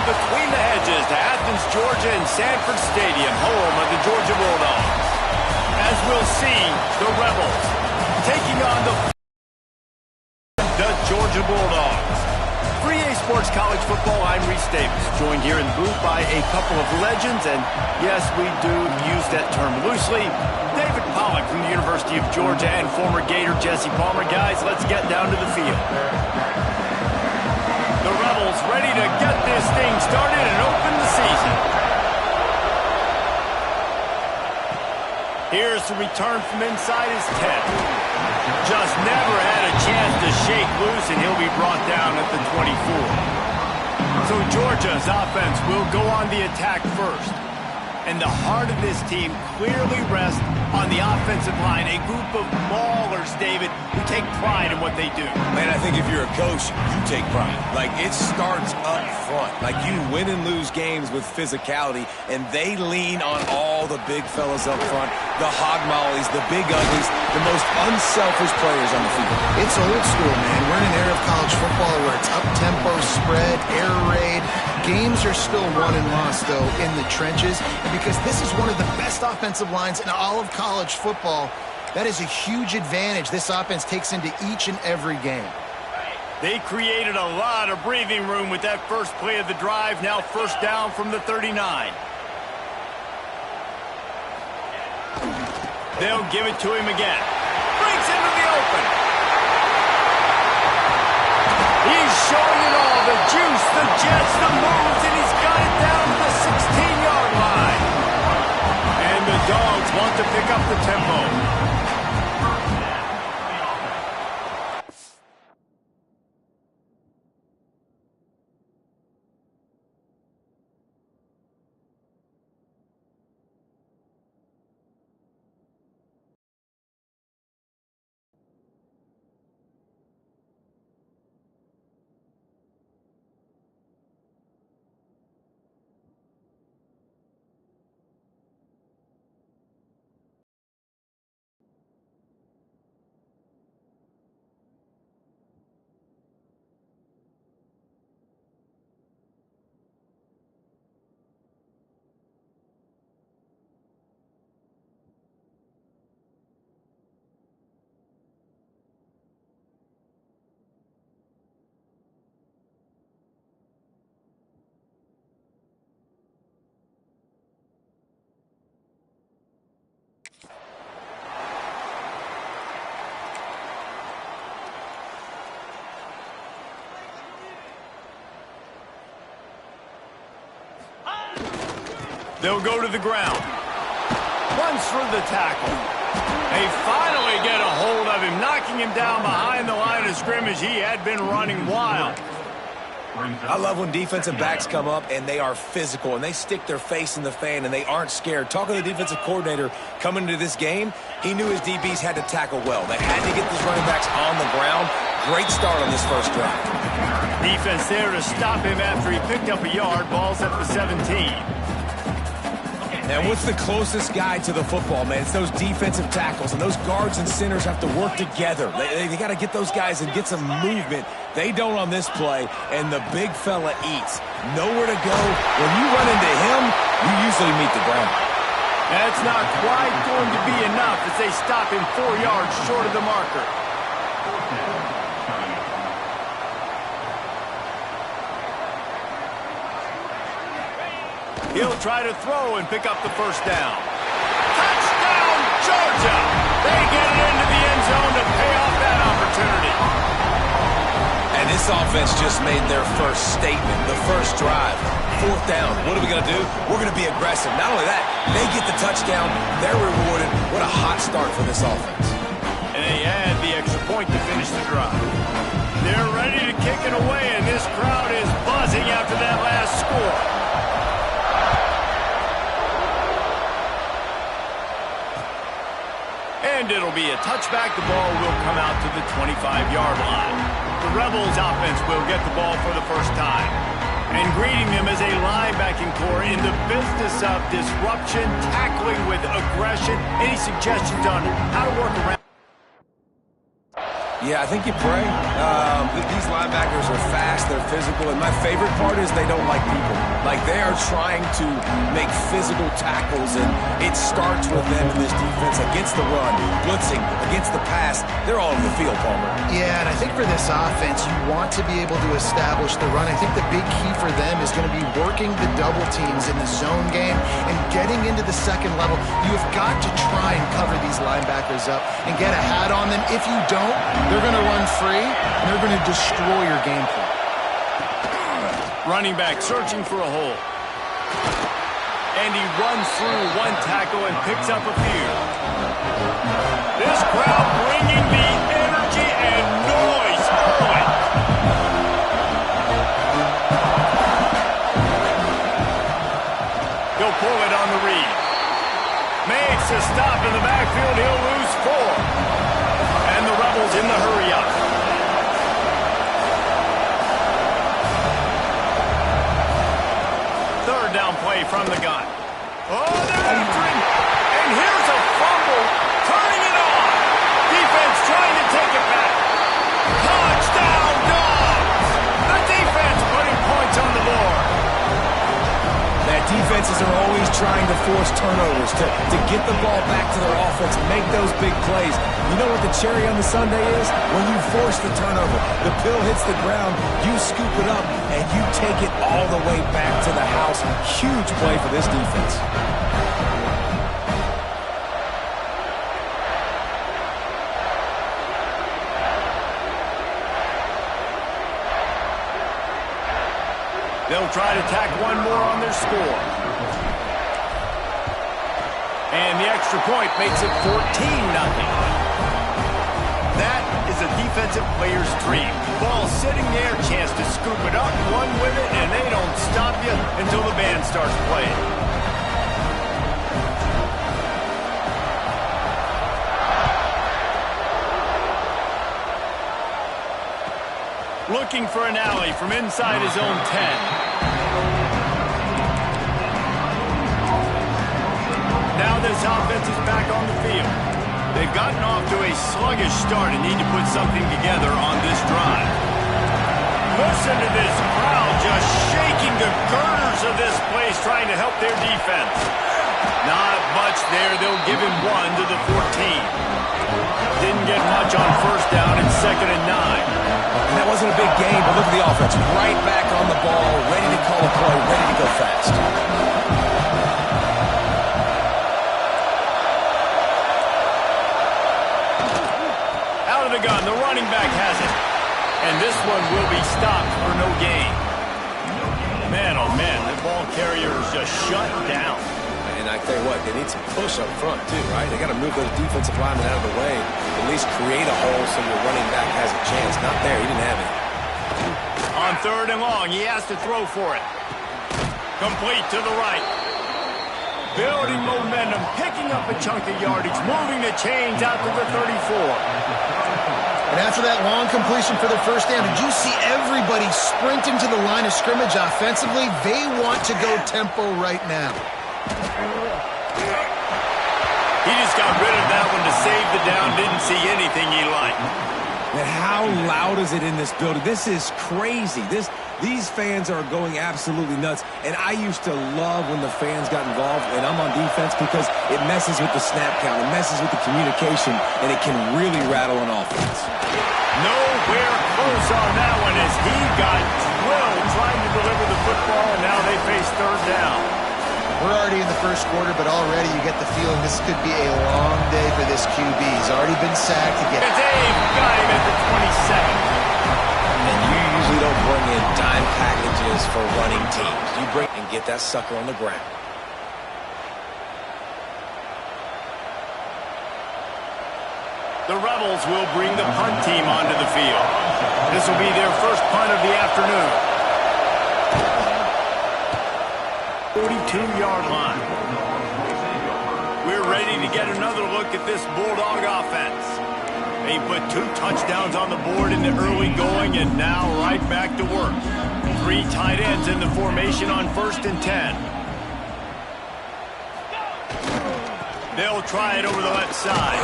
between the hedges to Athens, Georgia and Sanford Stadium, home of the Georgia Bulldogs. As we'll see, the Rebels taking on the Georgia Bulldogs. 3A Sports College Football, I'm Reese Davis, joined here in the booth by a couple of legends, and yes, we do use that term loosely. David Pollack from the University of Georgia and former Gator Jesse Palmer. Guys, let's get down to the field. The Rebels ready to get this thing started and open the season. Here's the return from inside his 10. Just never had a chance to shake loose, and he'll be brought down at the 24. So Georgia's offense will go on the attack first. And the heart of this team clearly rests on the offensive line. A group of maulers, David, who take pride in what they do. Man, I think if you're a coach, you take pride. Like, it starts up front. Like, you win and lose games with physicality, and they lean on all the big fellas up front, the hog mollies, the big uglies, the most unselfish players on the field. It's old school, man. We're in an era of college football where it's up-tempo, spread, air raid. Games are still won and lost, though, in the trenches. And because this is one of the best offensive lines in all of college football, that is a huge advantage this offense takes into each and every game. They created a lot of breathing room with that first play of the drive. Now first down from the 39. They'll give it to him again. Breaks into the open. He's showing it all. The juice, the jets, the moves, and he's got it down to the 16-yard line. And the Dogs want to pick up the tempo. They'll go to the ground. Runs through the tackle. They finally get a hold of him, knocking him down behind the line of scrimmage. He had been running wild. I love when defensive backs come up and they are physical and they stick their face in the fan and they aren't scared. Talking to the defensive coordinator coming into this game, he knew his DBs had to tackle well. They had to get these running backs on the ground. Great start on this first drive. Defense there to stop him after he picked up a yard. Ball's at the 17. And what's the closest guy to the football, man? It's those defensive tackles, and those guards and centers have to work together. They got to get those guys and get some movement. They don't on this play, and the big fella eats. Nowhere to go. When you run into him, you usually meet the ground. That's not quite going to be enough as they stop him 4 yards short of the marker. He'll try to throw and pick up the first down. Touchdown, Georgia! They get it into the end zone to pay off that opportunity. And this offense just made their first statement, the first drive. 4th down. What are we going to do? We're going to be aggressive. Not only that, they get the touchdown. They're rewarded. What a hot start for this offense. And they add the extra point to finish the drive. They're ready to kick it away, and this crowd is buzzing after that last score. And it'll be a touchback. The ball will come out to the 25-yard line. The Rebels offense will get the ball for the first time. And greeting them as a linebacking core in the business of disruption, tackling with aggression. Any suggestions on how to work around? Yeah, I think you pray. These linebackers are fast, they're physical, and my favorite part is they don't like people. Like, they are trying to make physical tackles, and it starts with them in this defense against the run, blitzing, against the pass. They're all over the field, Palmer. Yeah, and I think for this offense, you want to be able to establish the run. I think the big key for them is going to be working the double teams in the zone game and getting into the second level. You have got to try and cover these linebackers up and get a hat on them. If you don't, they're going to run free, and they're going to destroy your game plan. Running back searching for a hole. And he runs through one tackle and picks up a few. This crowd bringing the energy and noise early. He'll pull it on the read. Makes a stop in the backfield. He'll lose 4. And the Rebels in the hurry-up. Third down play from the gun. Oh, they're entering. And here's a fumble. Turning it on. Defense trying to take it back. Touchdown, Dogs. The defense putting points on the board. That defenses are always trying to force turnovers, to get the ball back to their offense, make those big plays. You know what the cherry on the sundae is? When you force the turnover, the pill hits the ground, you scoop it up, and you take it all the way back to the house. Huge play for this defense. They'll try to tack one more on their score. And the extra point makes it 14-0. That is a defensive player's dream. Ball sitting there, chance to scoop it up, run with it, and they don't stop you until the band starts playing. Looking for an alley from inside his own 10. Now this offense is back on the field. They've gotten off to a sluggish start and need to put something together on this drive. Listen to this crowd just shaking the girders of this place trying to help their defense. Not much there. They'll give him 1 to the 14. Didn't get much on first down and 2nd and 9. And that wasn't a big game, but look at the offense. Right back on the ball, ready to call a play, ready to go fast. Out of the gun, the running back has it. And this one will be stopped for no gain. Man, oh man, the ball carrier is just shut down. And I tell you what, they need some push up front too, right? They got to move those defensive linemen out of the way, at least create a hole so your running back has a chance. Not there, he didn't have it. On 3rd and long, he has to throw for it. Complete to the right. Building momentum, picking up a chunk of yardage, moving the chains out to the 34. And after that long completion for the first down, did you see everybody sprinting to the line of scrimmage offensively? They want to go tempo right now. He just got rid of that one to save the down. Didn't see anything he liked. Man, how loud is it in this building? This is crazy. These fans are going absolutely nuts. And I used to love when the fans got involved, and I'm on defense because it messes with the snap count. It messes with the communication, and it can really rattle an offense. Nowhere close on that one as he got drilled trying to deliver the football, and now they face 3rd down. We're already in the first quarter, but already you get the feeling this could be a long day for this QB. He's already been sacked. Dave got him at the 27. And you usually don't bring in dime packages for running teams. You bring and get that sucker on the ground. The Rebels will bring the punt team onto the field. This will be their first punt of the afternoon. 42-yard line. We're ready to get another look at this Bulldog offense. They put 2 touchdowns on the board in the early going and now right back to work. 3 tight ends in the formation on 1st and 10. They'll try it over the left side.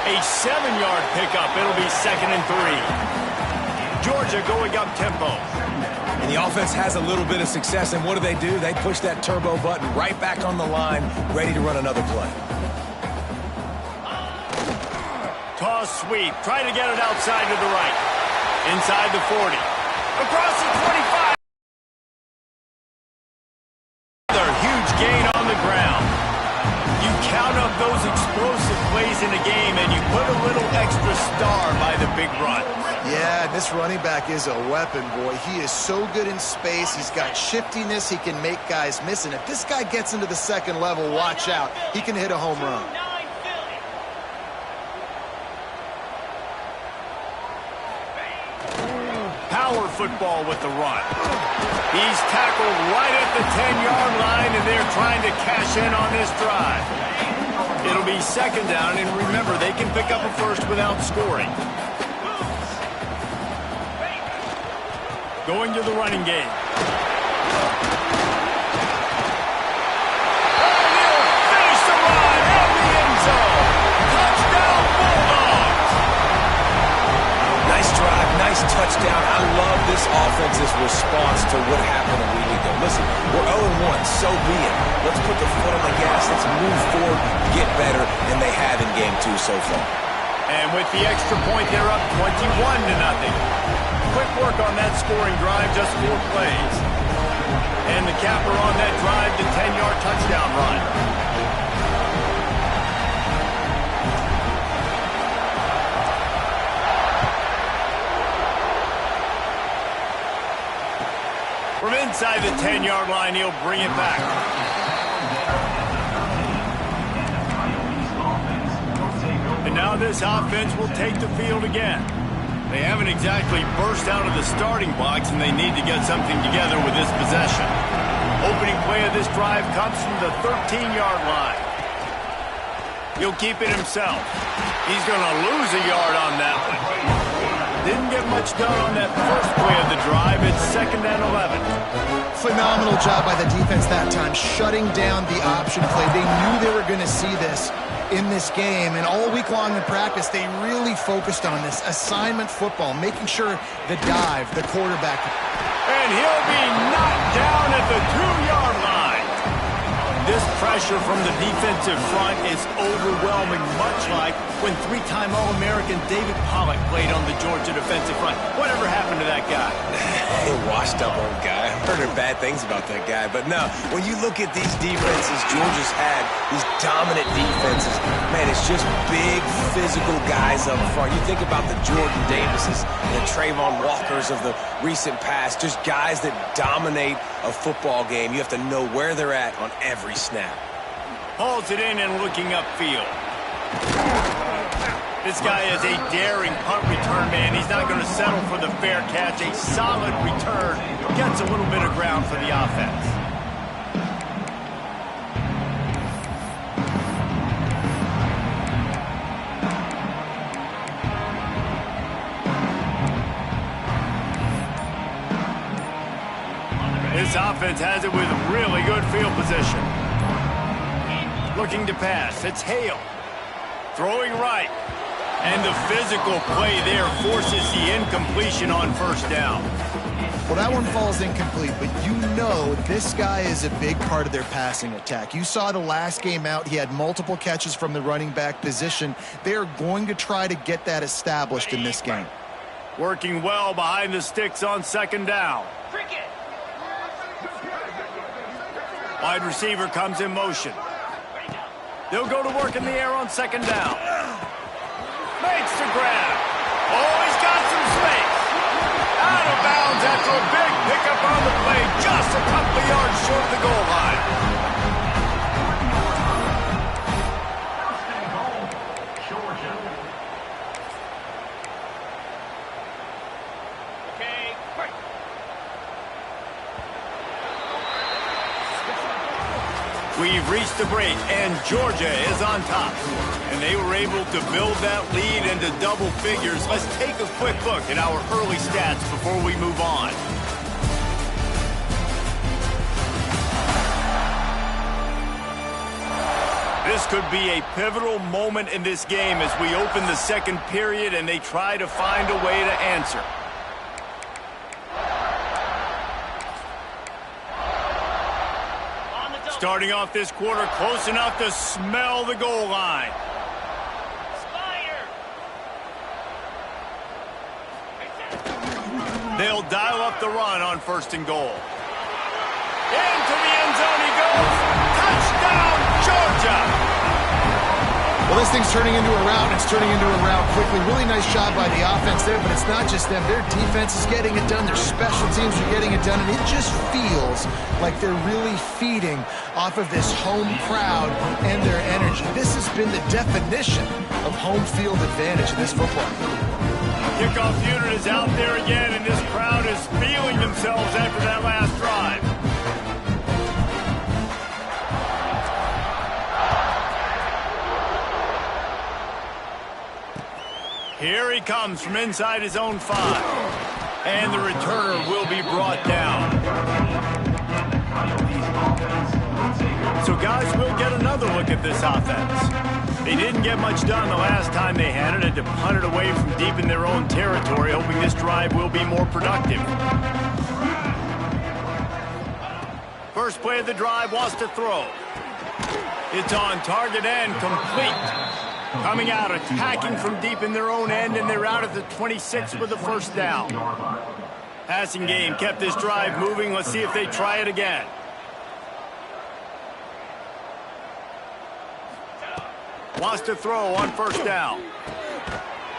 A 7-yard pickup. It'll be 2nd and 3. Georgia going up tempo. And the offense has a little bit of success, and what do? They push that turbo button right back on the line, ready to run another play. Toss sweep. Trying to get it outside to the right. Inside the 40. Across the 25. Another huge gain on the ground. You count up those explosive plays in a game, and you put a little extra star by the big run. Yeah, this running back is a weapon, boy. He is so good in space. He's got shiftiness. He can make guys miss. And if this guy gets into the second level, watch out. He can hit a home run. Power football with the run. He's tackled right at the 10-yard line, and they're trying to cash in on this drive. It'll be 2nd down, and remember, they can pick up a first without scoring. Going to the running game. And he'll finish the run in the end zone. Touchdown, Bulldogs. Nice drive, nice touchdown. I love this offense's response to what happened a week ago. Listen, we're 0-1, so be it. Let's put the foot on the gas. Let's move forward, get better, and they have in game 2 so far. And with the extra point, they're up 21-0. Quick work on that scoring drive, just 4 plays. And the capper on that drive, the 10-yard touchdown run. From inside the 10-yard line, he'll bring it back. And now this offense will take the field again. They haven't exactly burst out of the starting blocks, and they need to get something together with this possession. Opening play of this drive comes from the 13-yard line. He'll keep it himself. He's going to lose a yard on that one. Didn't get much done on that first play of the drive. It's 2nd and 11. Phenomenal job by the defense that time, shutting down the option play. They knew they were going to see this in this game, and all week long in practice, they really focused on this assignment football, making sure the dive, the quarterback. And he'll be knocked down at the 2-yard line. This pressure from the defensive front is overwhelming, much like when 3-time All-American David Pollock played on the Georgia defensive front. Whatever happened to that guy? A washed-up old guy. I've heard bad things about that guy. But no, when you look at these defenses Georgia's had, these dominant defenses, man, it's just big, physical guys up front. You think about the Jordan Davises and the Trayvon Walkers of the recent past, just guys that dominate a football game. You have to know where they're at on every snap. Hauls it in and looking upfield. This guy is a daring punt return man. He's not going to settle for the fair catch. A solid return. Gets a little bit of ground for the offense. This offense has it with really good field position. Looking to pass. It's Hale. Throwing right. And the physical play there forces the incompletion on 1st down. Well, that one falls incomplete, but you know this guy is a big part of their passing attack. You saw the last game out, he had multiple catches from the running back position. They're going to try to get that established in this game. Working well behind the sticks on 2nd down. Wide receiver comes in motion. They'll go to work in the air on 2nd down. Makes the grab. Oh, he's got some space. Out of bounds after a big pickup on the play, just a couple of yards short of the goal line. We've reached the break, and Georgia is on top. And they were able to build that lead into double figures. Let's take a quick look at our early stats before we move on. This This could be a pivotal moment in this game as we open the second period and they try to find a way to answer. Starting off this quarter close enough to smell the goal line. They'll dial up the run on 1st and goal. Into the end zone he goes. Touchdown, Georgia! Well, this thing's turning into a rout. It's turning into a rout quickly. Really nice job by the offense there, but it's not just them. Their defense is getting it done. Their special teams are getting it done, and it just feels like they're really feeding off of this home crowd and their energy. This has been the definition of home field advantage in this football game. Kickoff unit is out there again, and this crowd is feeling themselves after that last drive. Here he comes from inside his own 5. And the returner will be brought down. So guys, we'll get another look at this offense. They didn't get much done the last time they had it, to punt it away from deep in their own territory, hoping this drive will be more productive. First play of the drive wants to throw. It's on target and complete. Coming out, attacking from deep in their own end, and they're out at the 26 with the 1st down. Passing game kept this drive moving. Let's see if they try it again. Wants to throw on 1st down.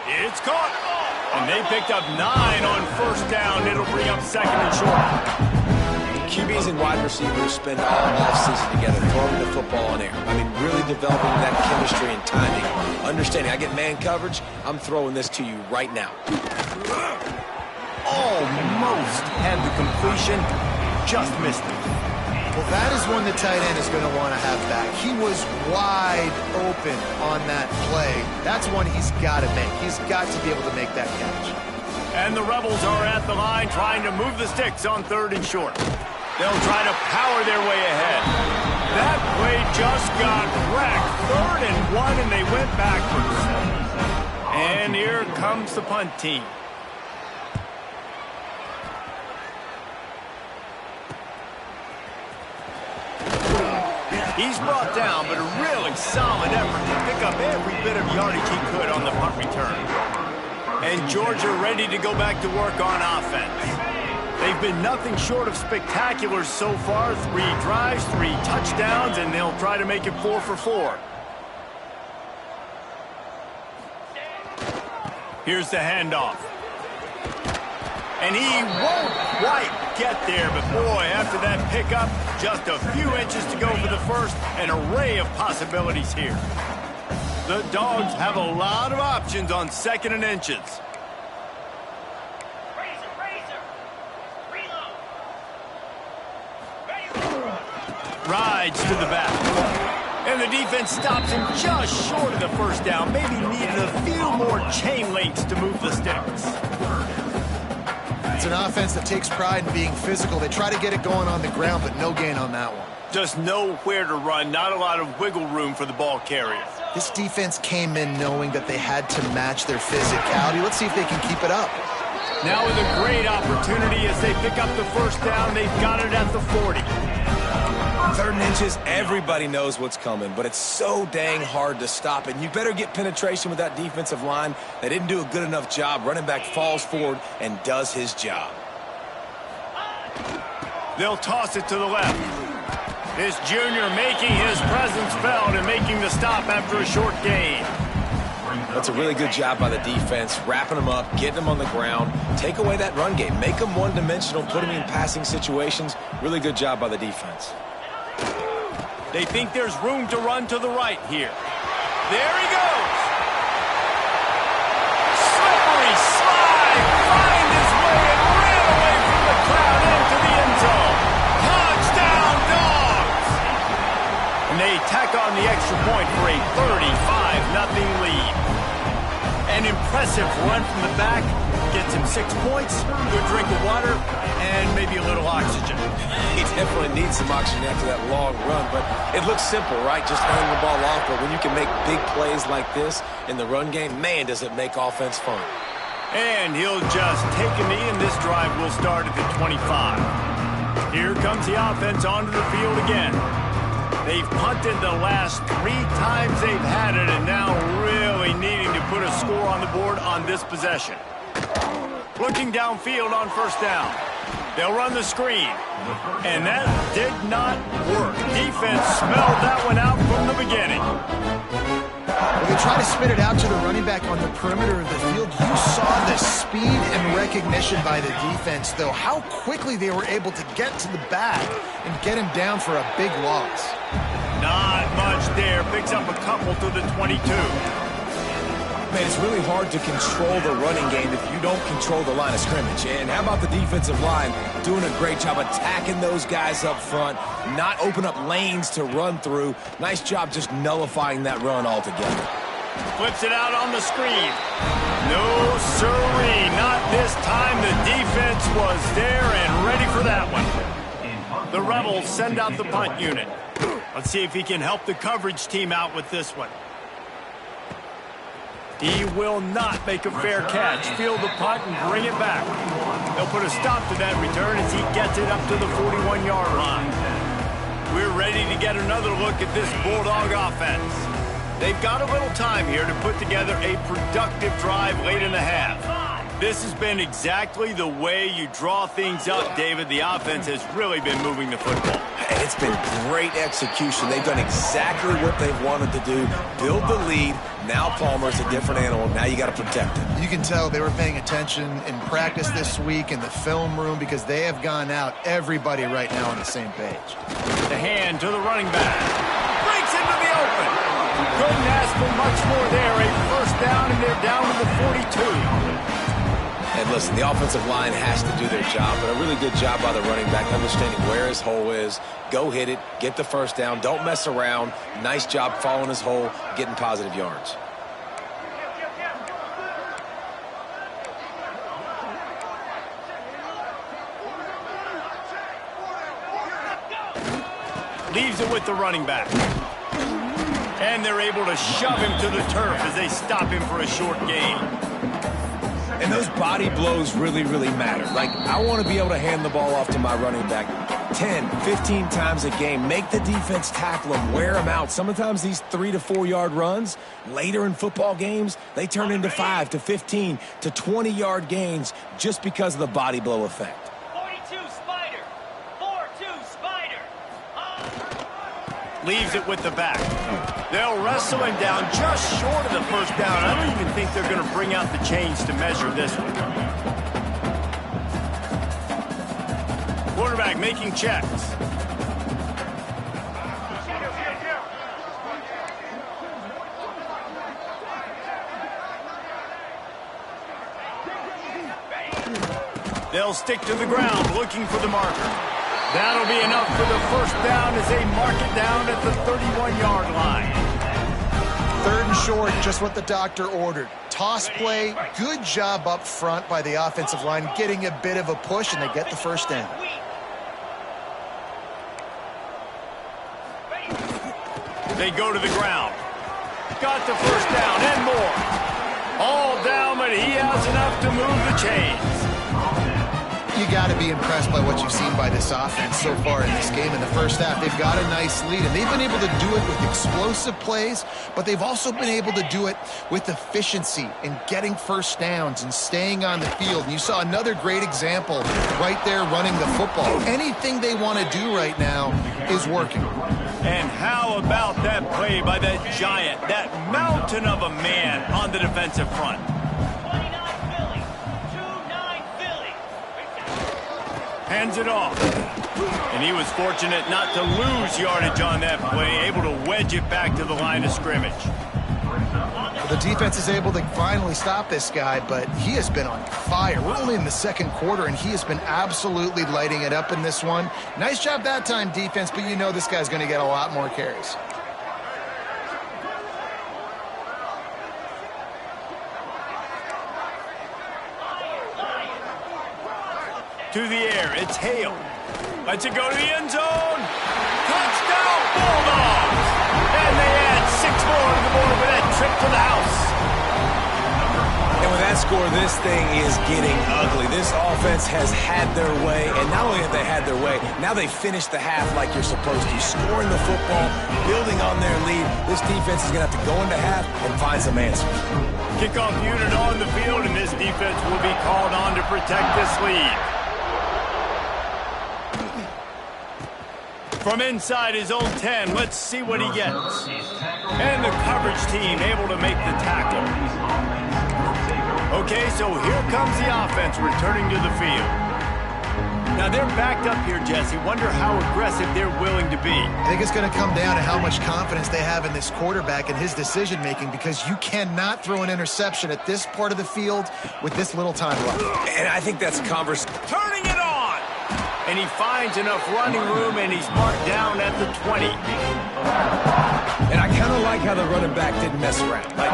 It's caught. And they picked up 9 on 1st down. It'll bring up 2nd and short. QBs and wide receivers spend all offseason together throwing the football in air. I mean, really developing that chemistry and timing. Understanding, I get man coverage, I'm throwing this to you right now. Almost had the completion, just missed it. Well, that is one the tight end is going to want to have back. He was wide open on that play. That's one he's got to make. He's got to be able to make that catch. And the Rebels are at the line trying to move the sticks on 3rd and short. They'll try to power their way ahead. That play just got wrecked. 3rd and 1, and they went backwards. And here comes the punt team. He's brought down, but a really solid effort to pick up every bit of yardage he could on the punt return. And Georgia ready to go back to work on offense. They've been nothing short of spectacular so far. 3 drives, 3 touchdowns, and they'll try to make it 4 for 4. Here's the handoff. And he won't quite get there, but boy, after that pickup, just a few inches to go for the 1st. An array of possibilities here. The Dogs have a lot of options on 2nd and inches. Rides to the back. And the defense stops him just short of the 1st down. Maybe needed a few more chain links to move the sticks. It's an offense that takes pride in being physical. They try to get it going on the ground, but no gain on that one. Just nowhere to run. Not a lot of wiggle room for the ball carrier. This defense came in knowing that they had to match their physicality. Let's see if they can keep it up. Now with a great opportunity as they pick up the 1st down. They've got it at the 40. 3rd and inches, everybody knows what's coming, but it's so dang hard to stop it. You better get penetration with that defensive line. They didn't do a good enough job. Running back falls forward and does his job. They'll toss it to the left. This junior making his presence felt and making the stop after a short gain. That's a really good job by the defense, wrapping them up, getting them on the ground. Take away that run game. Make them one-dimensional, put them in passing situations. Really good job by the defense. They think there's room to run to the right here. There he goes. Slippery slide. Find his way and ran away from the crowd into the end zone. Touchdown, Dogs. And they tack on the extra point for a 35-0 lead. An impressive run from the back. Gets him 6 points, good drink of water, and maybe a little oxygen. He definitely needs some oxygen after that long run, but it looks simple, right? Just handing the ball off, but when you can make big plays like this in the run game, man, does it make offense fun. And he'll just take a knee, and this drive will start at the 25. Here comes the offense onto the field again. They've punted the last 3 times they've had it, and now really needing to put a score on the board on this possession. Looking downfield on first down. They'll run the screen. And that did not work. Defense smelled that one out from the beginning. Well, they try to spit it out to the running back on the perimeter of the field. You saw the speed and recognition by the defense, though, how quickly they were able to get to the back and get him down for a big loss. Not much there. Picks up a couple to the 22. Man, it's really hard to control the running game if you don't control the line of scrimmage. And how about the defensive line doing a great job attacking those guys up front, not open up lanes to run through. Nice job just nullifying that run altogether. Flips it out on the screen. No siree, not this time. The defense was there and ready for that one. The Rebels send out the punt unit. Let's see if he can help the coverage team out with this one. He will not make a fair catch. Field the punt and bring it back. They'll put a stop to that return as he gets it up to the 41-yard line. We're ready to get another look at this Bulldog offense. They've got a little time here to put together a productive drive late in the half. This has been exactly the way you draw things up, David. The offense has really been moving the football. And it's been great execution. They've done exactly what they've wanted to do. Build the lead. Now Palmer's a different animal. Now you got to protect him. You can tell they were paying attention in practice this week in the film room because they have gone out everybody right now on the same page. The hand to the running back. Breaks into the open. Couldn't ask for much more there. A first down, and they're down to the 42. And listen, the offensive line has to do their job, but a really good job by the running back, understanding where his hole is. Go hit it, get the first down, don't mess around. Nice job following his hole, getting positive yards. Leaves it with the running back. And they're able to shove him to the turf as they stop him for a short gain. And those body blows really, really matter. Like, I want to be able to hand the ball off to my running back 10, 15 times a game. Make the defense tackle him, wear him out. Sometimes these 3 to 4 yard runs, later in football games, they turn into 5 to 15 to 20 yard gains just because of the body blow effect. 42 Spider. 4-2 Spider. Leaves it with the back. They'll wrestle him down just short of the first down. I don't even think they're going to bring out the chains to measure this one. Quarterback making checks. They'll stick to the ground looking for the marker. That'll be enough for the first down as they mark it down at the 31-yard line. 3rd and short, just what the doctor ordered. Toss play, good job up front by the offensive line, getting a bit of a push, and they get the first down. They go to the ground. Got the first down and more. All down, but he has enough to move the chains. You got to be impressed by what you've seen by this offense so far in this game in the first half. They've got a nice lead, and they've been able to do it with explosive plays, but they've also been able to do it with efficiency and getting first downs and staying on the field. And you saw another great example right there running the football. Anything they want to do right now is working. And how about that play by that giant, that mountain of a man on the defensive front? Hands it off. And he was fortunate not to lose yardage on that play, able to wedge it back to the line of scrimmage. The defense is able to finally stop this guy, but he has been on fire. We're only in the 2nd quarter, and he has been absolutely lighting it up in this one. Nice job that time, defense, but you know this guy's going to get a lot more carries. To the air, it's Hale. Lets it go to the end zone. Touchdown, Bulldogs! And they add 6 more to the board with that trip to the house. And with that score, this thing is getting ugly. This offense has had their way, and not only have they had their way, now they finished the half like you're supposed to. Scoring the football, building on their lead. This defense is going to have to go into half and find some answers. Kickoff unit on the field, and this defense will be called on to protect this lead. From inside his own 10, let's see what he gets. And the coverage team able to make the tackle. Okay, so here comes the offense returning to the field. Now they're backed up here, Jesse. Wonder how aggressive they're willing to be. I think it's going to come down to how much confidence they have in this quarterback and his decision-making, because you cannot throw an interception at this part of the field with this little time left. And I think that's turning it on! And he finds enough running room, and he's marked down at the 20. And I kind of like how the running back didn't mess around. Like,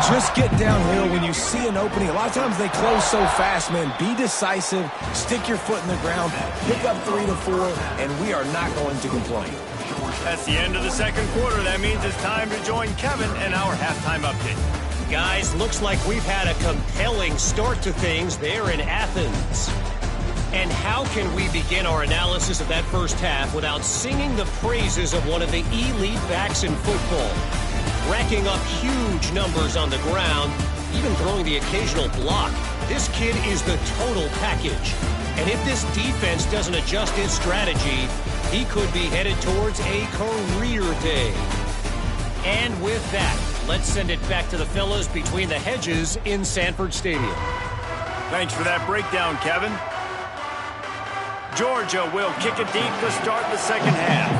just get downhill when you see an opening. A lot of times they close so fast, man. Be decisive, stick your foot in the ground, pick up 3 to 4, and we are not going to complain. That's the end of the second quarter. That means it's time to join Kevin and our halftime update. Guys, looks like we've had a compelling start to things there in Athens. And how can we begin our analysis of that first half without singing the praises of one of the elite backs in football? Racking up huge numbers on the ground, even throwing the occasional block. This kid is the total package. And if this defense doesn't adjust its strategy, he could be headed towards a career day. And with that, let's send it back to the fellas between the hedges in Sanford Stadium. Thanks for that breakdown, Kevin. Georgia will kick it deep to start the second half.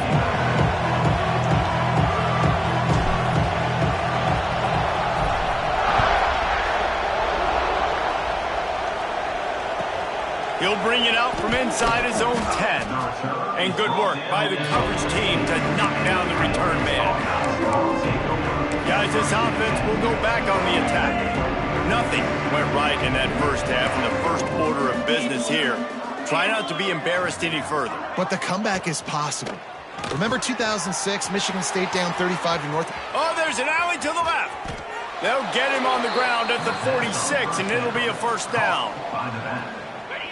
He'll bring it out from inside his own 10. And good work by the coverage team to knock down the return man. Guys, this offense will go back on the attack. Nothing went right in that first half, in the first order of business here. Try not to be embarrassed any further. But the comeback is possible. Remember 2006, Michigan State down 35 to North. Oh, there's an alley to the left. They'll get him on the ground at the 46, and it'll be a first down.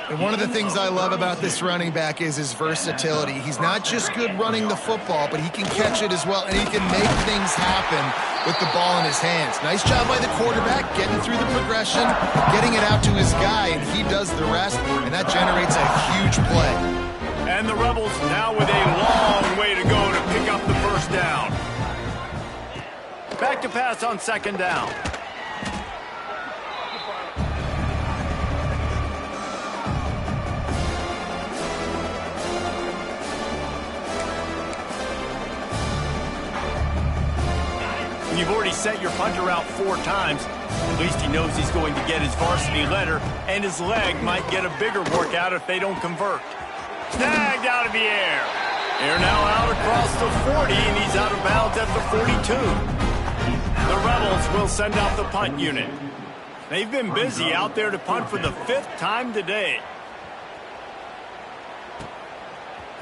And one of the things I love about this running back is his versatility. He's not just good running the football, but he can catch it as well, and he can make things happen with the ball in his hands. Nice job by the quarterback, getting through the progression, getting it out to his guy, and he does the rest, and that generates a huge play. And the Rebels now with a long way to go to pick up the first down. Back to pass on second down. You've already set your punter out 4 times. At least he knows he's going to get his varsity letter, and his leg might get a bigger workout if they don't convert. Snagged out of the air. They're now out across the 40, and he's out of bounds at the 42. The Rebels will send out the punt unit. They've been busy out there to punt for the 5th time today.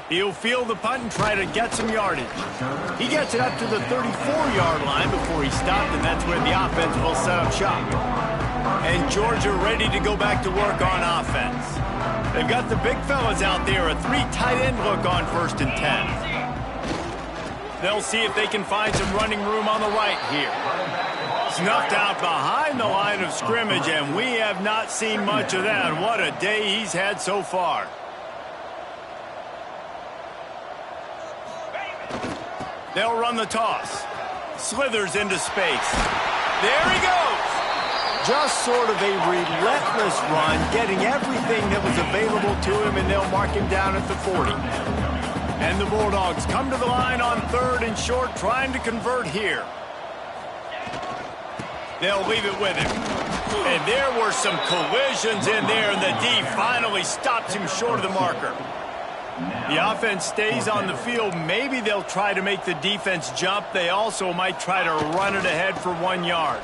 He'll field the punt and try to get some yardage. He gets it up to the 34-yard line before he stopped, and that's where the offense will set up shop. And Georgia ready to go back to work on offense. They've got the big fellas out there, a 3 tight end look on 1st and 10. They'll see if they can find some running room on the right here. Snuffed out behind the line of scrimmage, and we have not seen much of that. What a day he's had so far. They'll run the toss. Slithers into space. There he goes. Just sort of a relentless run, getting everything that was available to him, and they'll mark him down at the 40. And the Bulldogs come to the line on 3rd and short, trying to convert here. They'll leave it with him. And there were some collisions in there, and the D finally stops him short of the marker. The offense stays on the field. Maybe they'll try to make the defense jump. They also might try to run it ahead for 1 yard.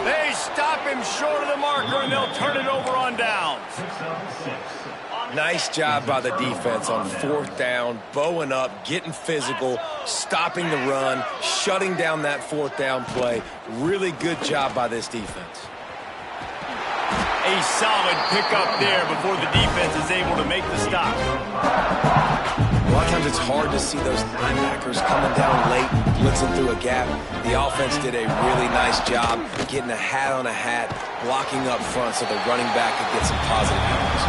They stop him short of the marker, and they'll turn it over on downs. Nice job by the defense on fourth down, bowing up, getting physical, stopping the run, shutting down that fourth down play. Really good job by this defense. A solid pickup there before the defense is able to make the stop. A lot of times it's hard to see those linebackers coming down late and blitzing through a gap. The offense did a really nice job getting a hat on a hat, blocking up front so the running back could get some positive yards.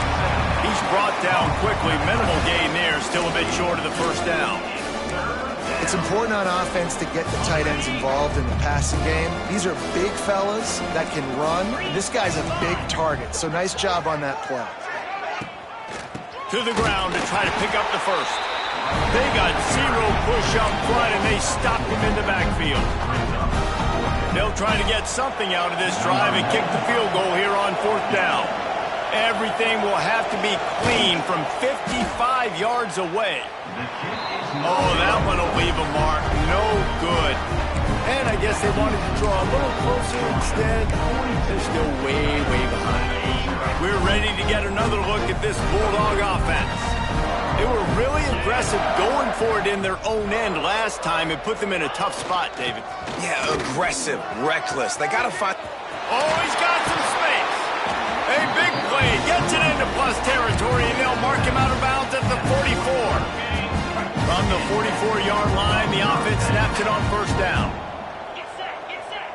He's brought down quickly. Minimal gain there, still a bit short of the first down. It's important on offense to get the tight ends involved in the passing game. These are big fellas that can run. This guy's a big target, so nice job on that play. To the ground to try to pick up the first. They got zero push up front, and they stopped him in the backfield. They'll try to get something out of this drive and kick the field goal here on fourth down. Everything will have to be clean from 55 yards away. Oh, that one will leave a mark. No good. And I guess they wanted to draw a little closer instead. They're still way, way behind. We're ready to get another look at this Bulldog offense. They were really aggressive going for it in their own end last time and put them in a tough spot, David. Yeah, aggressive, reckless. They got to find... Oh, he's got some space. A big play gets it into plus territory, and they'll mark him out of bounds at the 44. From the 44-yard line, the offense snaps it on first down. Get set, get set.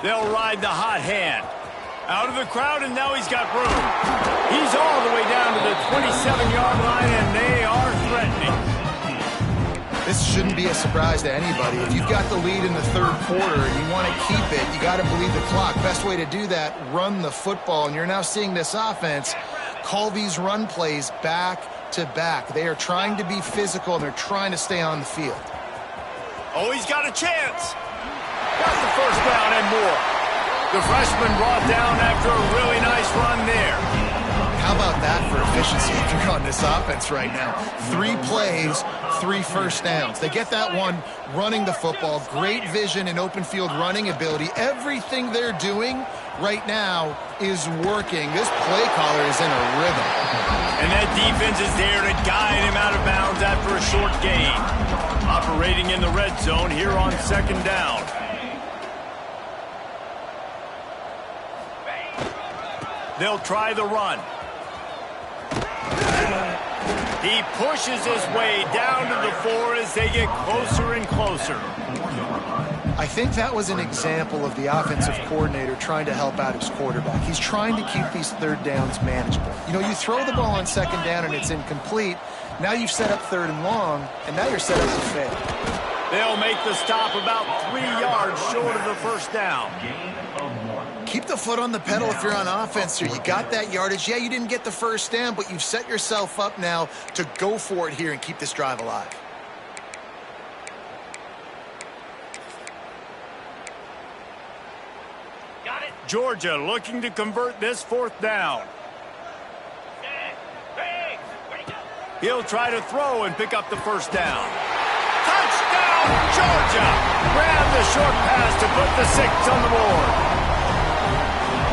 They'll ride the hot hand. Out of the crowd, and now he's got room. He's all the way down to the 27-yard line, and they are threatening. This shouldn't be a surprise to anybody. If you've got the lead in the third quarter and you want to keep it, you got to believe the clock. Best way to do that, run the football. And you're now seeing this offense call these run plays back to back. They are trying to be physical, and they're trying to stay on the field. Oh, he's got a chance. Got the first down and more. The freshman brought down after a really nice run there. How about that for efficiency if you're on this offense right now? 3 plays, 3 first downs. They get that one running the football. Great vision and open field running ability. Everything they're doing right now is working. This play caller is in a rhythm. And that defense is there to guide him out of bounds after a short gain. Operating in the red zone here on second down. They'll try the run. He pushes his way down to the 4 as they get closer and closer. I think that was an example of the offensive coordinator trying to help out his quarterback. He's trying to keep these third downs manageable. You know, you throw the ball on second down and it's incomplete. Now you've set up third and long, and now you're set up to fail. They'll make the stop about 3 yards short of the first down. Keep the foot on the pedal if you're on offense here. You got that yardage. Yeah, you didn't get the first down, but you've set yourself up now to go for it here and keep this drive alive. Got it. Georgia looking to convert this fourth down. Set. Bang. Ready, go. He'll try to throw and pick up the first down. Touchdown, Georgia! Grab the short pass to put the 6 on the board.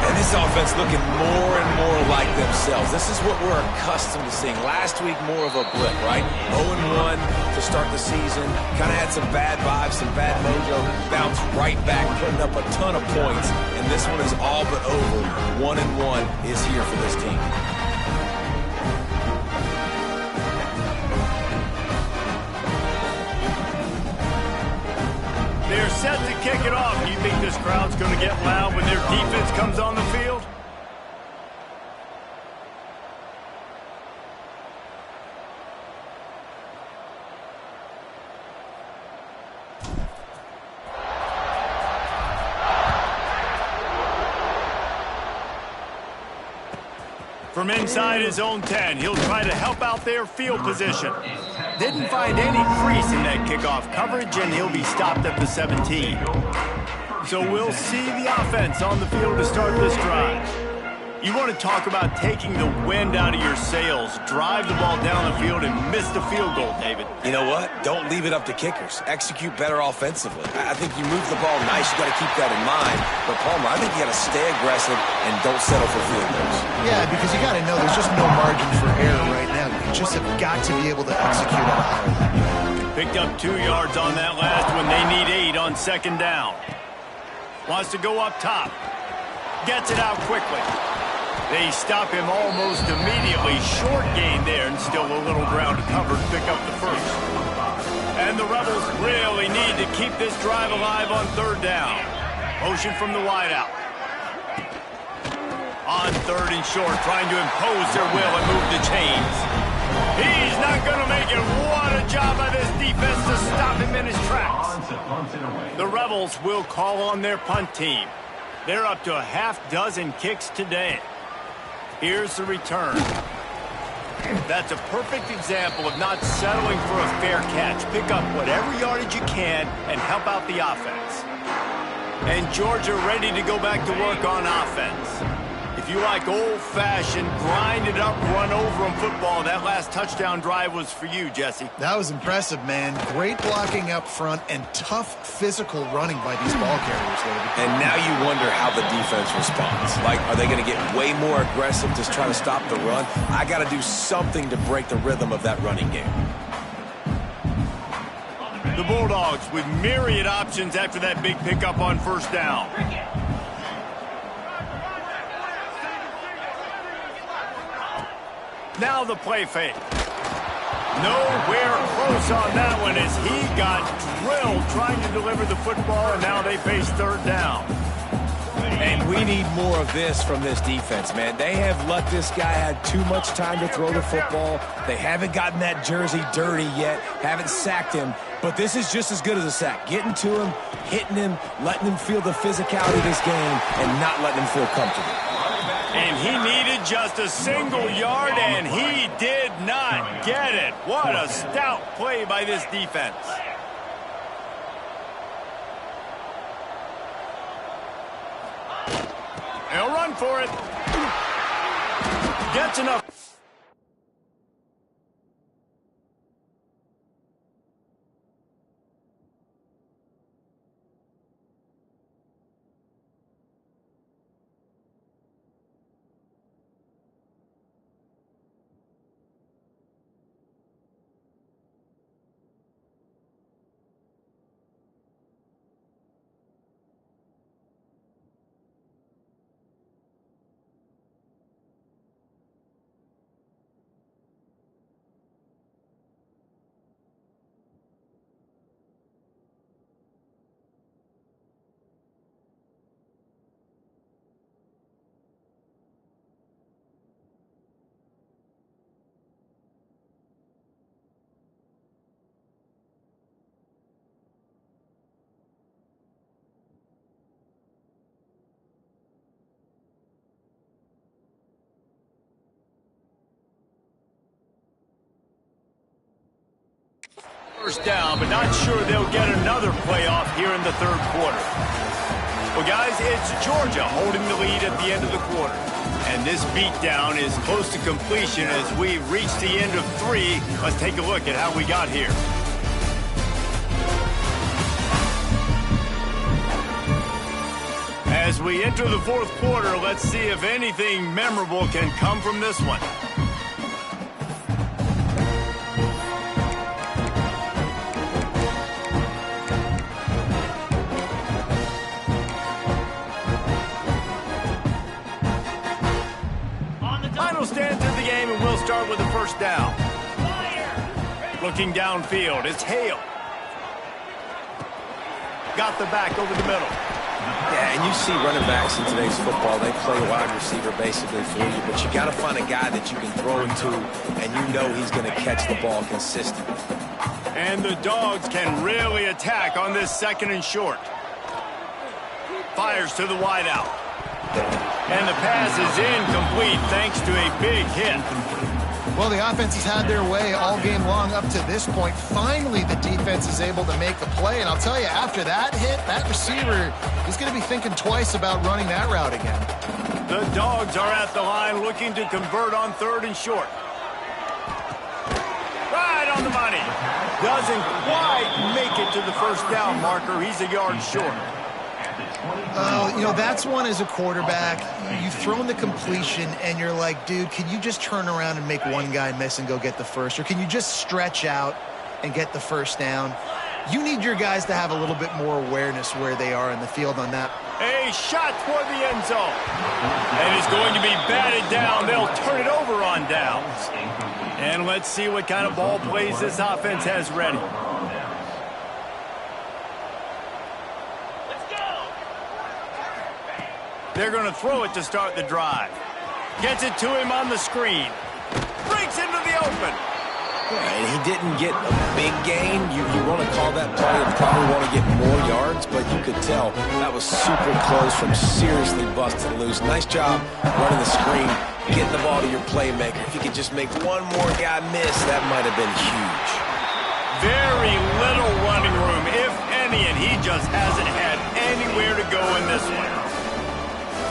And this offense looking more and more like themselves. This is what we're accustomed to seeing. Last week, more of a blip, right? 0-1 to start the season. Kind of had some bad vibes, some bad mojo. Bounced right back, putting up a ton of points. And this one is all but over. 1-1 is here for this team. They're set to kick it off. Do you think this crowd's going to get loud when their defense comes on the field? From inside his own 10, he'll try to help out their field position. Didn't find any crease in that kickoff coverage, and he'll be stopped at the 17. So we'll see the offense on the field to start this drive. You want to talk about taking the wind out of your sails. Drive the ball down the field and miss the field goal, David. You know what? Don't leave it up to kickers. Execute better offensively. I think you move the ball nice. You got to keep that in mind. But, Palmer, I think you got to stay aggressive and don't settle for field goals. Yeah, because you got to know there's just no margin for error right now. You just have got to be able to execute at a higher level. Picked up 2 yards on that last one. They need 8 on second down. Wants to go up top. Gets it out quickly. They stop him almost immediately. Short gain there and still a little ground to cover to pick up the first. And the Rebels really need to keep this drive alive on third down. Motion from the wideout. On third and short, trying to impose their will and move the chains. He's not going to make it. What a job by this defense to stop him in his tracks. The Rebels will call on their punt team. They're up to a half-dozen kicks today. Here's the return. That's a perfect example of not settling for a fair catch. Pick up whatever yardage you can and help out the offense. And Georgia ready to go back to work on offense. If you like old-fashioned, grind-it-up, run-over-'em football, that last touchdown drive was for you, Jesse. That was impressive, man. Great blocking up front and tough physical running by these ball carriers, David. And now you wonder how the defense responds. Like, are they going to get way more aggressive to try to stop the run? I got to do something to break the rhythm of that running game. The Bulldogs with myriad options after that big pickup on first down. Now the play fake. Nowhere close on that one as he got drilled trying to deliver the football, and now they face third down. And we need more of this from this defense, man. They have let this guy have too much time to throw the football. They haven't gotten that jersey dirty yet, haven't sacked him. But this is just as good as a sack. Getting to him, hitting him, letting him feel the physicality of this game, and not letting him feel comfortable. And he needed just a single yard, and he did not get it. What a stout play by this defense. He'll run for it. Gets enough. First down, but not sure they'll get another playoff here in the third quarter. Well, guys, it's Georgia holding the lead at the end of the quarter. And this beatdown is close to completion as we reach the end of 3. Let's take a look at how we got here. As we enter the fourth quarter, let's see if anything memorable can come from this one. Stands of the game, and we'll start with the first down. Looking downfield, it's Hale. Got the back over the middle. Yeah, and you see running backs in today's football, they play wide receiver basically for you, but you got to find a guy that you can throw him to, and you know he's going to catch the ball consistently. And the Dogs can really attack on this second and short. Fires to the wideout. And the pass is incomplete thanks to a big hit. Well, the offense has had their way all game long up to this point. Finally, the defense is able to make a play. And I'll tell you, after that hit, that receiver is going to be thinking twice about running that route again. The Dogs are at the line looking to convert on 3rd and short. Right on the money. Doesn't quite make it to the first down marker. He's a yard short. You know, that's one as a quarterback. You've thrown the completion, and you're like, dude, can you just turn around and make one guy miss and go get the first? Or can you just stretch out and get the first down? You need your guys to have a little bit more awareness where they are in the field on that. A shot toward the end zone. And it's going to be batted down. They'll turn it over on downs. And let's see what kind of ball plays this offense has ready. They're going to throw it to start the drive. Gets it to him on the screen. Breaks into the open. And he didn't get a big gain. You want to call that play and probably want to get more yards, but you could tell that was super close from seriously busting loose. Nice job running the screen, getting the ball to your playmaker. If you could just make one more guy miss, that might have been huge. Very little running room, if any, and he just hasn't had anywhere to go in this one.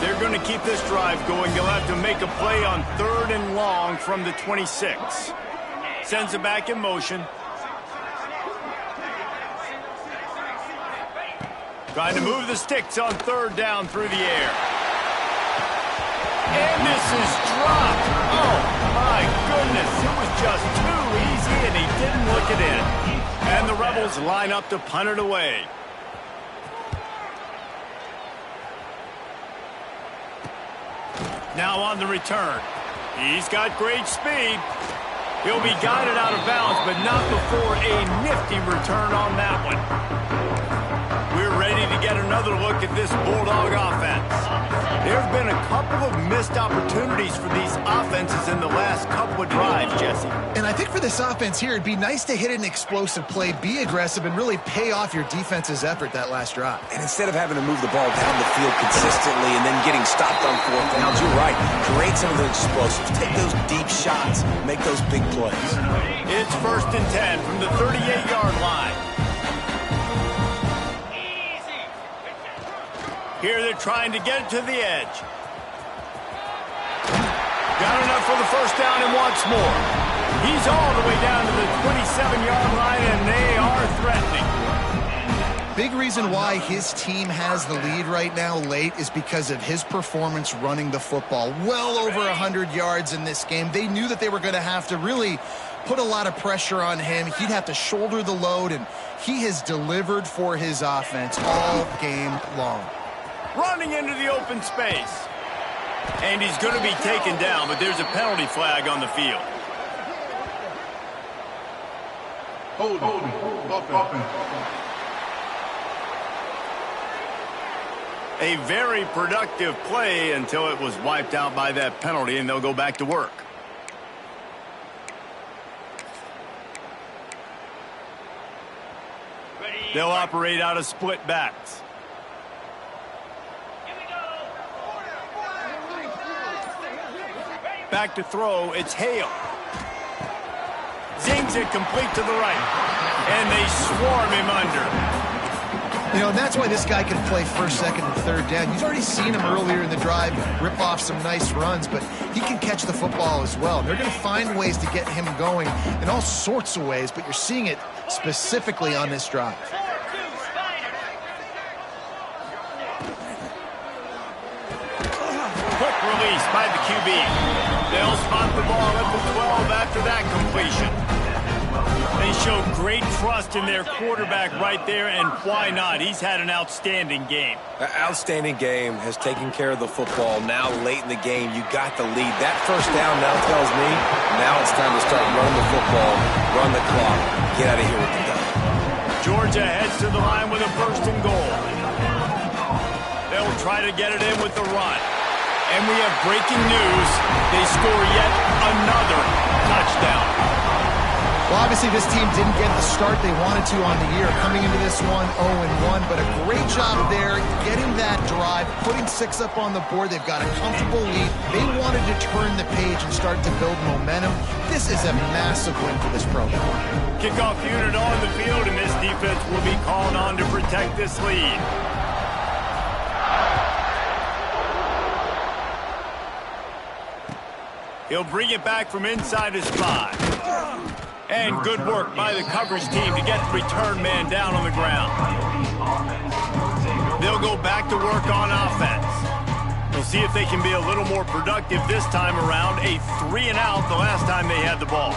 They're going to keep this drive going. They'll have to make a play on 3rd and long from the 26. Sends it back in motion. Trying to move the sticks on 3rd down through the air. And this is dropped. Oh, my goodness. It was just too easy, and he didn't look it in. And the Rebels line up to punt it away. Now on the return. He's got great speed. He'll be guided out of bounds, but not before a nifty return on that one. We're ready to get another look at this Bulldog offense. There have been a couple of missed opportunities for these offenses in the last couple of drives, Jesse. And I think for this offense here, it'd be nice to hit an explosive play, be aggressive, and really pay off your defense's effort that last drive. And instead of having to move the ball down the field consistently and then getting stopped on 4th downs, you're right. Create some of the explosives. Take those deep shots. Make those big plays. It's 1st and 10 from the 38-yard line. Here they're trying to get it to the edge. Got enough for the first down and wants more. He's all the way down to the 27-yard line, and they are threatening. Big reason why his team has the lead right now late is because of his performance running the football. Well over 100 yards in this game. They knew that they were going to have to really put a lot of pressure on him. He'd have to shoulder the load, and he has delivered for his offense all game long. Running into the open space. And he's going to be taken down, but there's a penalty flag on the field. Hold on. A very productive play until it was wiped out by that penalty, and they'll go back to work. They'll operate out of split backs. Back to throw, it's Hale. Zings it complete to the right. And they swarm him under. You know, and that's why this guy can play 1st, 2nd, and 3rd down. You've already seen him earlier in the drive rip off some nice runs, but he can catch the football as well. They're going to find ways to get him going in all sorts of ways, but you're seeing it specifically on this drive. Quick release by the QB. They'll spot the ball at the 12 after that completion. They show great trust in their quarterback right there, and why not? He's had an outstanding game. An outstanding game, has taken care of the football. Now late in the game, you got the lead. That first down now tells me now it's time to start running the football, run the clock, get out of here with the dub. Georgia heads to the line with a 1st and goal. They'll try to get it in with the run. And we have breaking news. They score yet another touchdown. Well, obviously this team didn't get the start they wanted to on the year. Coming into this one 0-1, but a great job there getting that drive, putting 6 up on the board. They've got a comfortable lead. They wanted to turn the page and start to build momentum. This is a massive win for this program. Kickoff unit on the field, and this defense will be called on to protect this lead. He'll bring it back from inside his 5. And good work by the coverage team to get the return man down on the ground. They'll go back to work on offense. We'll see if they can be a little more productive this time around. A 3-and-out the last time they had the ball.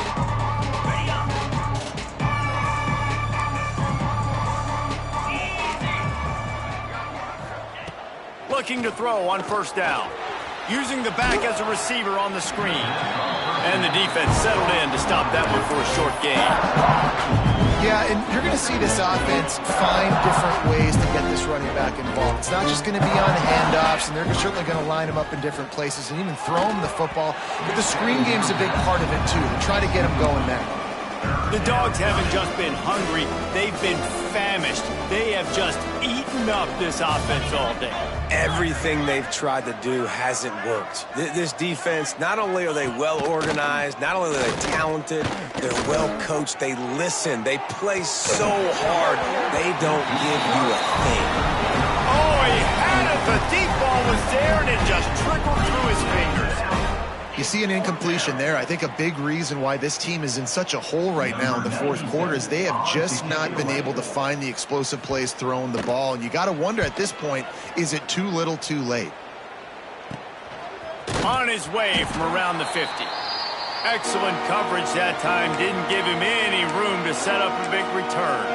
Looking to throw on first down. Using the back as a receiver on the screen. And the defense settled in to stop that one for a short gain. Yeah, and you're going to see this offense find different ways to get this running back involved. It's not just going to be on handoffs, and they're certainly going to line him up in different places and even throw him the football. But the screen game's a big part of it, too, to try to get him going there. The Dogs haven't just been hungry. They've been famished. They have just eaten up this offense all day. Everything they've tried to do hasn't worked. This defense, not only are they well organized, not only are they talented, they're well coached, they listen, they play so hard, they don't give you a thing. Oh, he had it. The deep ball was there, and it just trickled through his fingers. You see an incompletion there. I think a big reason why this team is in such a hole right now in the fourth quarter is they have just not been able to find the explosive plays throwing the ball. And you got to wonder at this point, is it too little too late? On his way from around the 50. Excellent coverage that time. Didn't give him any room to set up a big return.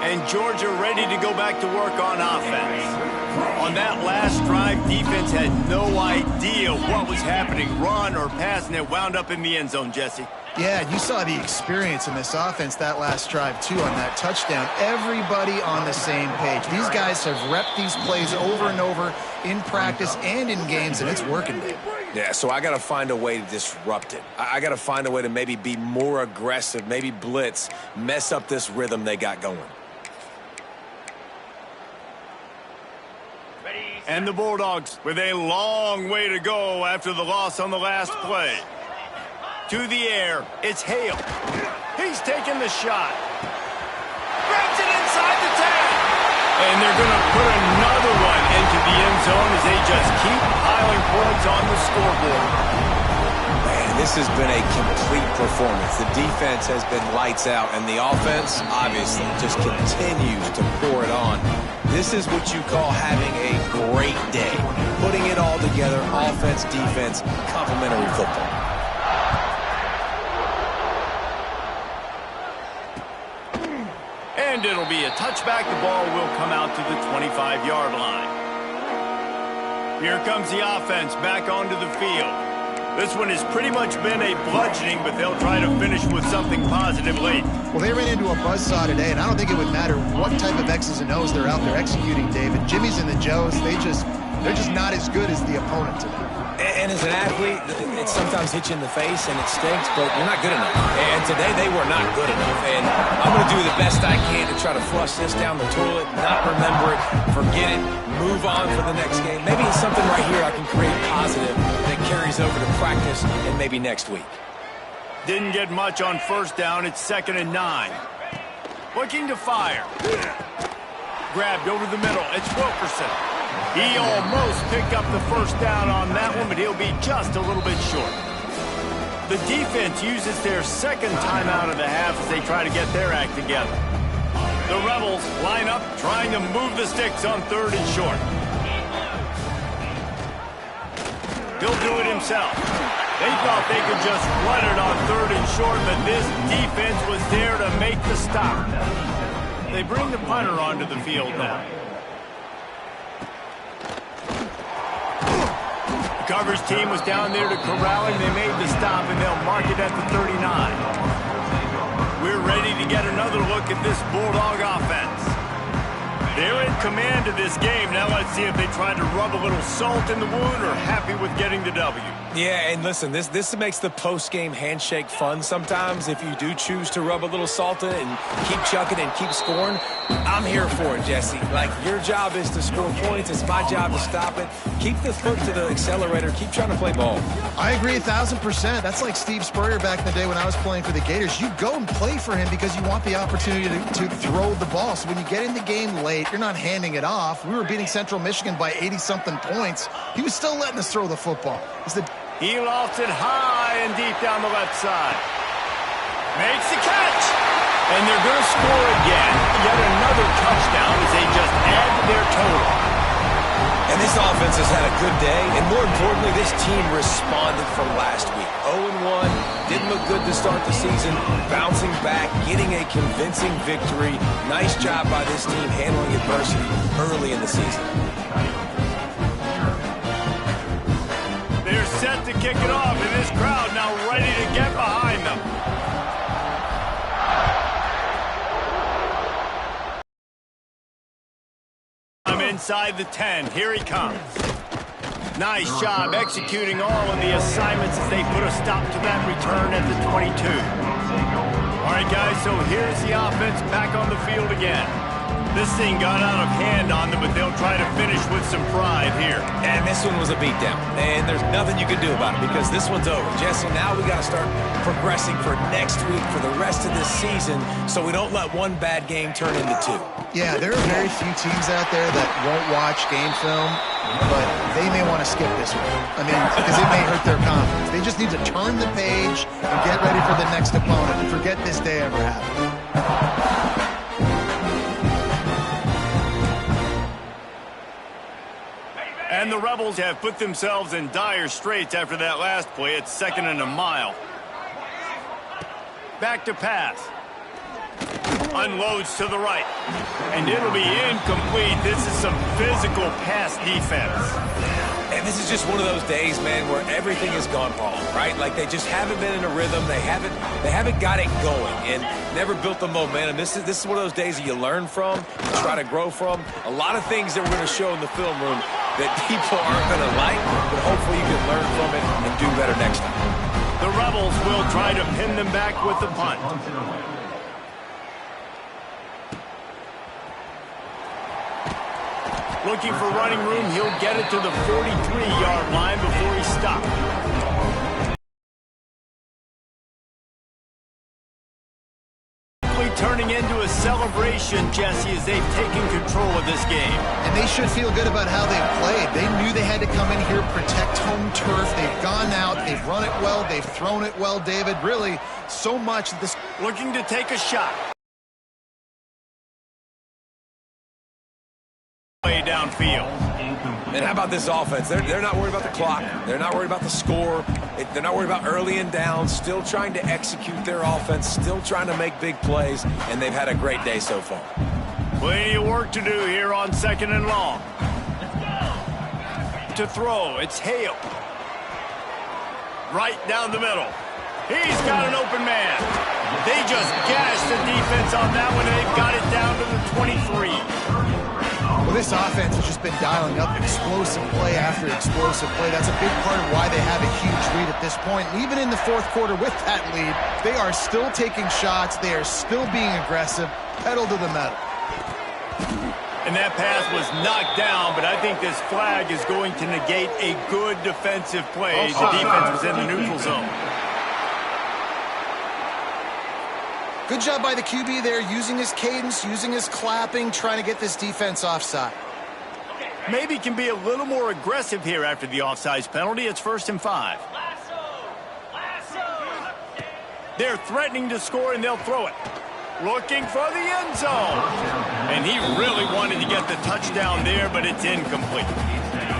And Georgia ready to go back to work on offense. On that last drive, defense had no idea what was happening, run or pass, and it wound up in the end zone, Jesse. Yeah, you saw the experience in this offense that last drive, too, on that touchdown. Everybody on the same page. These guys have repped these plays over and over in practice and in games, and it's working, Dave. Yeah, so I got to find a way to disrupt it. I got to find a way to maybe be more aggressive, maybe blitz, mess up this rhythm they got going. And the Bulldogs with a long way to go after the loss on the last play. To the air, it's Hale. He's taking the shot. Grabs it inside the 10. And they're going to put another one into the end zone as they just keep piling points on the scoreboard. Man, this has been a complete performance. The defense has been lights out, and the offense, obviously, just continues to pour it on. This is what you call having a great day. Putting it all together, offense, defense, complementary football. And it'll be a touchback. The ball will come out to the 25-yard line. Here comes the offense back onto the field. This one has pretty much been a bludgeoning, but they'll try to finish with something positive late. Well, they ran into a buzzsaw today, and I don't think it would matter what type of X's and O's they're out there executing, David. Jimmy's and the Joes, they're just not as good as the opponent today. And as an athlete, it sometimes hits you in the face and it stinks, but you're not good enough. And today they were not good enough. And I'm going to do the best I can to try to flush this down the toilet, not remember it, forget it, move on for the next game. Maybe it's something right here I can create positive that carries over to practice and maybe next week. Didn't get much on first down. It's 2nd and 9. Looking to fire. Grabbed over the middle. It's Wilkerson. He almost picked up the first down on that one, but he'll be just a little bit short. The defense uses their second timeout of the half as they try to get their act together. The Rebels line up, trying to move the sticks on 3rd and short. He'll do it himself. They thought they could just run it on 3rd and short, but this defense was there to make the stop. They bring the punter onto the field now. The coverage team was down there to corral him. They made the stop, and they'll mark it at the 39. We're ready to get another look at this Bulldog offense. They're in command of this game. Now let's see if they try to rub a little salt in the wound or happy with getting the W. Yeah, and listen, this makes the post-game handshake fun sometimes. If you do choose to rub a little salt in it and keep chucking and keep scoring, I'm here for it, Jesse. Like, your job is to score points. It's my job to stop it. Keep the foot to the accelerator. Keep trying to play ball. I agree 1,000%. That's like Steve Spurrier back in the day when I was playing for the Gators. You go and play for him because you want the opportunity to throw the ball. So when you get in the game late, you're not handing it off. We were beating Central Michigan by 80-something points. He was still letting us throw the football. It's the He lofts it high and deep down the left side. Makes the catch. And they're going to score again. Yet another touchdown as they just add to their total. And this offense has had a good day, and more importantly, this team responded from last week. 0-1, didn't look good to start the season, bouncing back, getting a convincing victory. Nice job by this team handling adversity early in the season. They're set to kick it off, and this crowd now ready to get behind them. Inside the 10. Here he comes. Nice job executing all of the assignments as they put a stop to that return at the 22. All right, guys, so here's the offense back on the field again. This thing got out of hand on them, but they'll try to finish with some pride here. And this one was a beatdown, and there's nothing you can do about it because this one's over. Jesse, now we got to start progressing for next week for the rest of this season so we don't let one bad game turn into two. Yeah, there are very few teams out there that won't watch game film, but they may want to skip this one. I mean, because it may hurt their confidence. They just need to turn the page and get ready for the next opponent and forget this day ever happened. And the Rebels have put themselves in dire straits after that last play. It's 2nd and a mile. Back to pass. Unloads to the right. And it'll be incomplete. This is some physical pass defense. And this is just one of those days, man, where everything has gone wrong, right? Like they just haven't been in a rhythm. They haven't got it going and never built the momentum. This is one of those days that you learn from, you try to grow from. A lot of things that we're going to show in the film room that people aren't going to like, but hopefully you can learn from it and do better next time. The Rebels will try to pin them back with the punt. Looking for running room, he'll get it to the 43-yard line before he stops. Turning into a celebration, Jesse, as they've taken control of this game. And they should feel good about how they've played. They knew they had to come in here, protect home turf. They've gone out, they've run it well, they've thrown it well, David. Really, so much. This looking to take a shot. Way downfield. And how about this offense? They're not worried about the clock. They're not worried about the score. They're not worried about early and down. Still trying to execute their offense. Still trying to make big plays. And they've had a great day so far. Plenty of work to do here on 2nd and long. To throw, it's Hale. Right down the middle. He's got an open man. They just gashed the defense on that one, and they've got it down to the 23. Well, this offense has just been dialing up explosive play after explosive play. That's a big part of why they have a huge lead at this point. And even in the 4th quarter with that lead, they are still taking shots. They are still being aggressive, pedal to the metal. And that pass was knocked down, but I think this flag is going to negate a good defensive play. The defense was in the neutral zone. Good job by the QB there, using his cadence, using his clapping, trying to get this defense offside. Maybe can be a little more aggressive here after the offsides penalty. It's 1st and 5. They're threatening to score, and they'll throw it. Looking for the end zone. And he really wanted to get the touchdown there, but it's incomplete.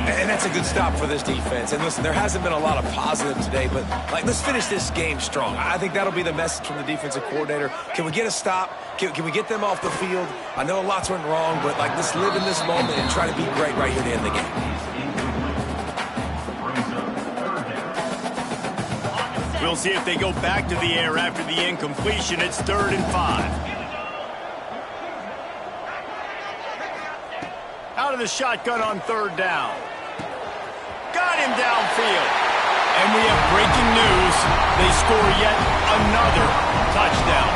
And that's a good stop for this defense. And listen, there hasn't been a lot of positive today, but let's finish this game strong. I think that'll be the message from the defensive coordinator. Can we get a stop? Can we get them off the field? I know a lot's went wrong, but let's live in this moment and try to be great right here to end the game. We'll see if they go back to the air after the incompletion. It's 3rd and 5. Out of the shotgun on 3rd down. Got him downfield. And we have breaking news. They score yet another touchdown.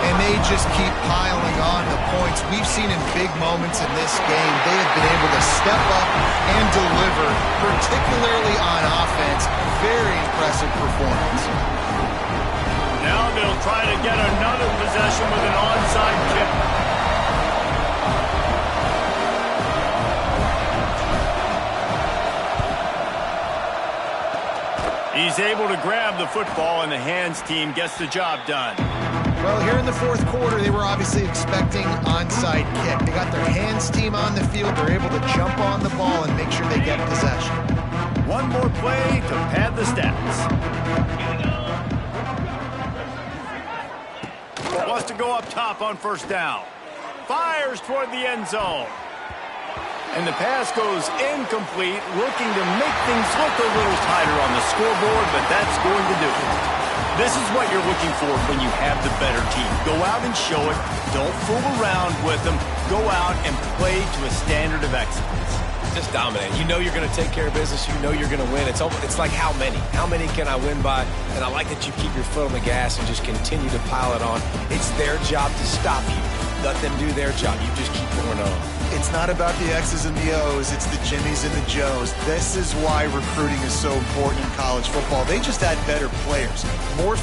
And they just keep piling on the points. We've seen in big moments in this game, they have been able to step up and deliver, particularly on offense. Very impressive performance. Now they'll try to get another possession with an onside kick. He's able to grab the football, and the hands team gets the job done. Well, here in the fourth quarter, they were obviously expecting onside kick. They got their hands team on the field. They're able to jump on the ball and make sure they get possession. One more play to pad the stats. Wants to go up top on first down. Fires toward the end zone. And the pass goes incomplete, looking to make things look a little tighter on the scoreboard, but that's going to do it. This is what you're looking for when you have the better team. Go out and show it. Don't fool around with them. Go out and play to a standard of excellence. Just dominate. You know you're going to take care of business. You know you're going to win. It's like how many? How many can I win by? And I like that you keep your foot on the gas and just continue to pile it on. It's their job to stop you. Let them do their job. You just keep going on. It's not about the X's and the O's. It's the Jimmies and the Joes. This is why recruiting is so important in college football. They just add better players, more